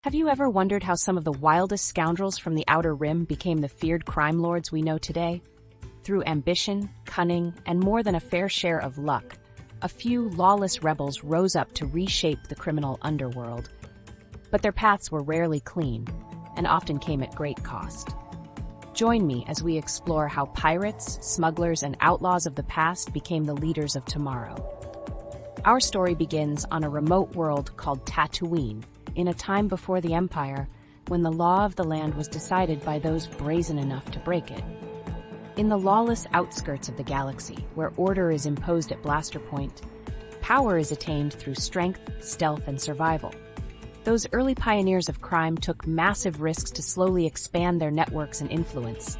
Have you ever wondered how some of the wildest scoundrels from the Outer Rim became the feared crime lords we know today? Through ambition, cunning, and more than a fair share of luck, a few lawless rebels rose up to reshape the criminal underworld. But their paths were rarely clean, and often came at great cost. Join me as we explore how pirates, smugglers, and outlaws of the past became the leaders of tomorrow. Our story begins on a remote world called Tatooine, in a time before the Empire, when the law of the land was decided by those brazen enough to break it. In the lawless outskirts of the galaxy, where order is imposed at blaster point, power is attained through strength, stealth, and survival. Those early pioneers of crime took massive risks to slowly expand their networks and influence,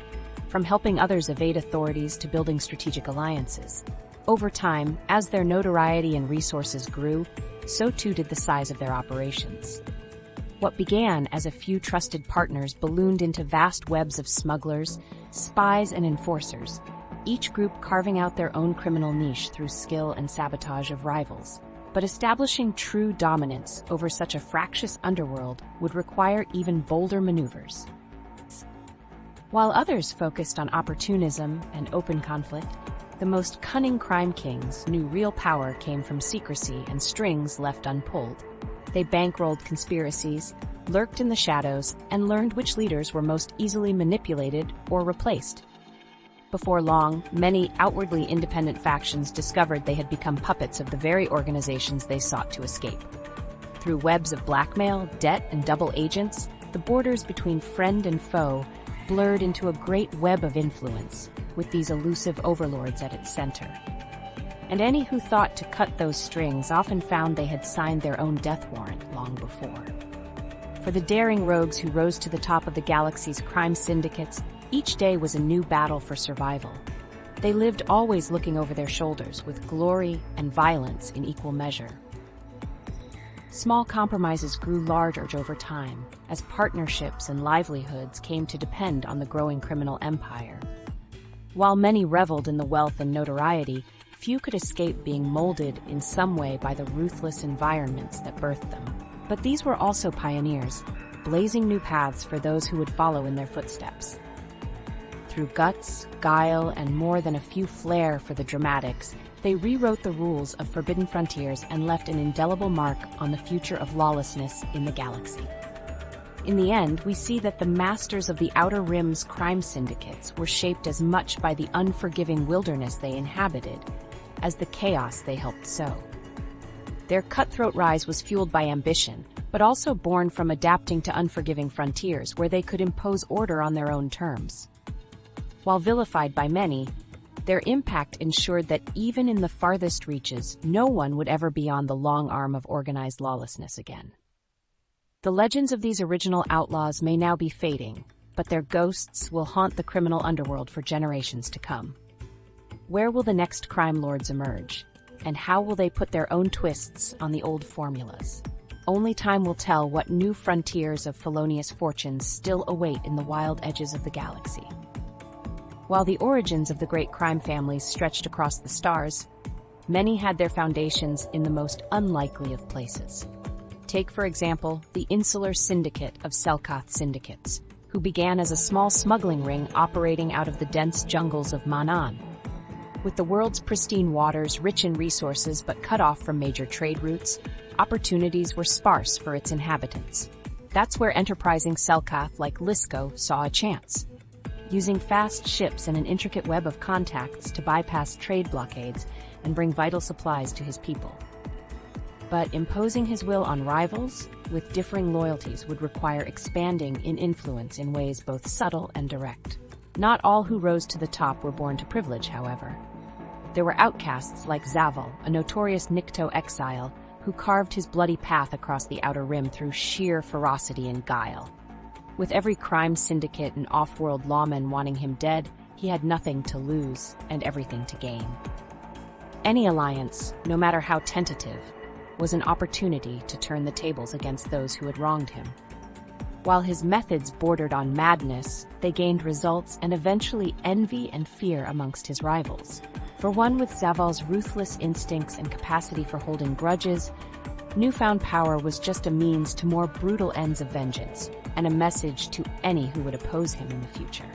from helping others evade authorities to building strategic alliances. Over time, as their notoriety and resources grew, so too did the size of their operations. What began as a few trusted partners ballooned into vast webs of smugglers, spies, and enforcers, each group carving out their own criminal niche through skill and sabotage of rivals. But establishing true dominance over such a fractious underworld would require even bolder maneuvers. While others focused on opportunism and open conflict, the most cunning crime kings knew real power came from secrecy and strings left unpulled. They bankrolled conspiracies, lurked in the shadows, and learned which leaders were most easily manipulated or replaced. Before long, many outwardly independent factions discovered they had become puppets of the very organizations they sought to escape. Through webs of blackmail, debt, and double agents, the borders between friend and foe blurred into a great web of influence, with these elusive overlords at its center. And any who thought to cut those strings often found they had signed their own death warrant long before. For the daring rogues who rose to the top of the galaxy's crime syndicates, each day was a new battle for survival. They lived always looking over their shoulders, with glory and violence in equal measure. Small compromises grew larger over time, as partnerships and livelihoods came to depend on the growing criminal empire. While many reveled in the wealth and notoriety, few could escape being molded in some way by the ruthless environments that birthed them. But these were also pioneers, blazing new paths for those who would follow in their footsteps. Through guts, guile, and more than a few flair for the dramatics, they rewrote the rules of Forbidden Frontiers and left an indelible mark on the future of lawlessness in the galaxy. In the end, we see that the masters of the Outer Rim's crime syndicates were shaped as much by the unforgiving wilderness they inhabited as the chaos they helped sow. Their cutthroat rise was fueled by ambition, but also born from adapting to unforgiving frontiers where they could impose order on their own terms. While vilified by many, their impact ensured that even in the farthest reaches, no one would ever be on the long arm of organized lawlessness again. The legends of these original outlaws may now be fading, but their ghosts will haunt the criminal underworld for generations to come. Where will the next crime lords emerge? And how will they put their own twists on the old formulas? Only time will tell what new frontiers of felonious fortunes still await in the wild edges of the galaxy. While the origins of the great crime families stretched across the stars, many had their foundations in the most unlikely of places. Take, for example, the insular syndicate of Selkath syndicates, who began as a small smuggling ring operating out of the dense jungles of Manan. With the world's pristine waters rich in resources but cut off from major trade routes, opportunities were sparse for its inhabitants. That's where enterprising Selkath like Lisco saw a chance. Using fast ships and an intricate web of contacts to bypass trade blockades and bring vital supplies to his people. But imposing his will on rivals with differing loyalties would require expanding in influence in ways both subtle and direct. Not all who rose to the top were born to privilege, however. There were outcasts like Zaval, a notorious Nikto exile, who carved his bloody path across the Outer Rim through sheer ferocity and guile. With every crime syndicate and off-world lawman wanting him dead, he had nothing to lose and everything to gain. Any alliance, no matter how tentative, was an opportunity to turn the tables against those who had wronged him. While his methods bordered on madness, they gained results and eventually envy and fear amongst his rivals. For one with Zaval's ruthless instincts and capacity for holding grudges, Newfound power was just a means to more brutal ends of vengeance, and a message to any who would oppose him in the future.